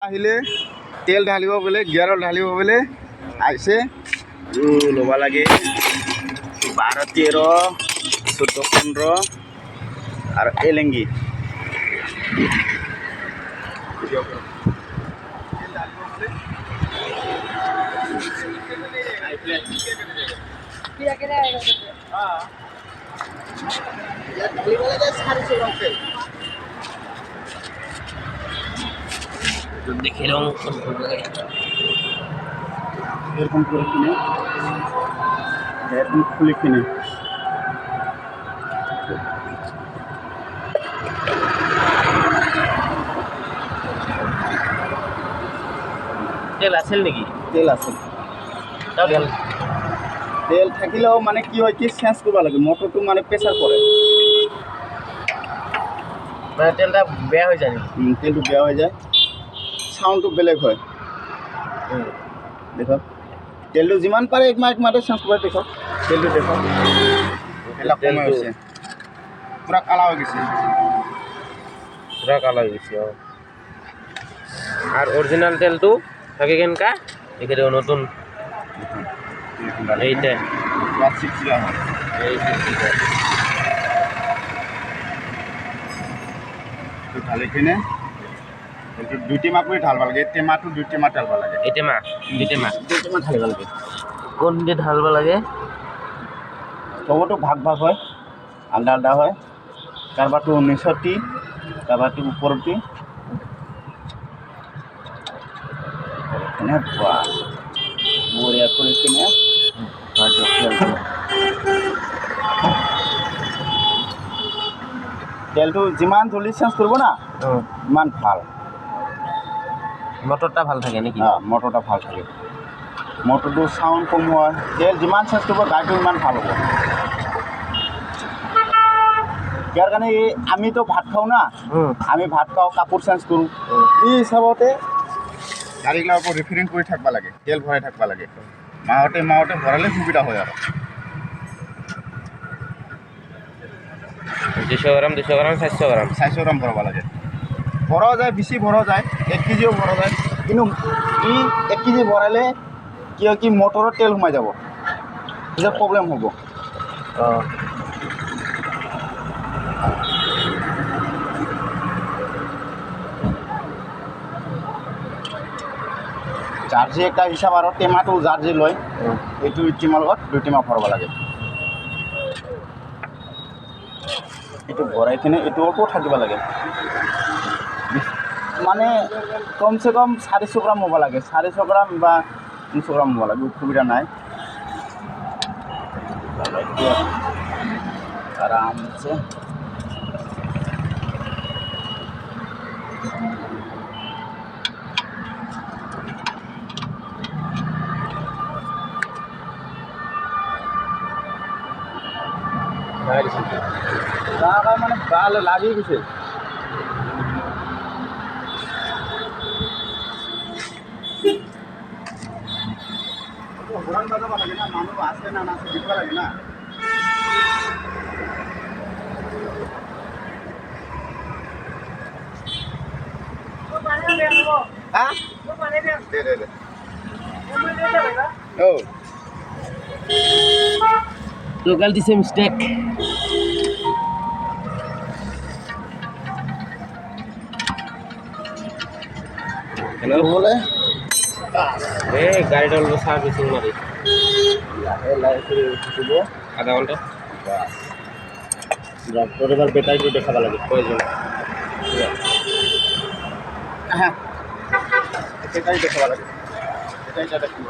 আহিলে তেল ঢালিব বোলে, গিয়াৰত ঢালিব বোলে, আহিছে ল'ব লাগে 12, 13, 14, 15 আৰু এলেংগি দেখে রং এরকম করে কিনে এরকম খুলে কিনে তেল আছিল নাকি? তেল আছে। তেল তেল থাকিলেও মানে কি হয়, কি চেঞ্জ কৰিব লাগে, মটৰটো মানে প্ৰেছাৰ পৰে, মানে তেলটা বেয়া হৈ যায় নেকি? তেলটো বেয়া হৈ যায়, চাউণ্ডটো বেলেগ হয়। দেখক তেলটো যিমান পাৰে এক মাহতে চেঞ্জ কৰে। দেখক তেলটো দেখক এইবিলাক কমে হৈছে, পূৰা কালা হৈ গৈছে, পুৰা কালো হয়ে গেছে। আৰ অৰিজিনাল তেলটো থাকে কেনকা এখানে নতুন এইটা পূৰা চিকচিকা হয়। এই এইটো ঢালি কিনে এইটো 2 টেমা কৰি ঢালিব লাগে, টেমাটো 2 টেমা ঢালিব লাগে, এই টেমা দুই টেমা 2 টেমা ঢালিব লাগে। কোন দিয়ে ঢালব লাগে? চবতো ভাগ ভাগ হয়, আলাদা আলাদা হয়, কাৰোবাৰটো 1930, কাৰোবাৰটো ওপৰতে বঢ়িয়া কৰি কিনে তেলটো যিমান জলদি চেঞ্জ কৰিব না ইমান ভাল, মটৰটা ভাল থাকে নাকি? মটৰটা ভাল থাকে, মটৰটো চাউণ্ড কম হয়, তেল যিমান চেঞ্জ কৰিব গাড়ীটো ইমান ভাল হ'ব। ইয়াৰ কাৰণে আমিতো ভাত খাওঁ না, আমি ভাত খাওঁ, কাপোৰ চেঞ্জ কৰোঁ, এই হিচাপতে গাড়ীগিলাকো ৰিফাৰিং কৰি থাকিব লাগে, তেল ভৰাই থাকিব লাগে, মাহতে ভৰালে সুবিধা হয়। আৰু 200 গ্ৰাম 400 গ্ৰাম 400 গ্ৰাম ভৰাব লাগে, ভৰাও যায়, বেছি ভৰাও যায়, 1 কেজিও ভৰা যায়, কিন্তু 1 কেজি ভৰালে কিয় কি মটৰত তেল সোমাই যাব, তেতিয়া প্ৰব্লেম হ'ব। জাৰ্জি একটা হিচাপ আৰু টেমাটো জাৰ্জি লয়, এইটো টেমাৰ লগত 2 টেমা ভৰাব লাগে। এইটো ভৰাই কিনে এইটো আকৌ থাকিব লাগে, মানে কমচে কম 400 গ্ৰাম হ'ব লাগে, 400 গ্ৰাম বা 300 গ্ৰাম হ'ব লাগে, অসুবিধা নাই। আৰামছে মানে ভাল লাগি গৈছে। হৰণ বাজাব লাগে না, মানুহ আছে না নাছে দিব লাগে না। দে তো गलती से मिस्टेक हेलो बोले ए गाड़ी डाल सर्विसिंग मारी आधा घंटा তোর এবার বেটারিটো দেখাব লাগে প্রয়োজন হ্যাঁ বেটারি দেখাব লাগে, বেটারিটা দেখিব।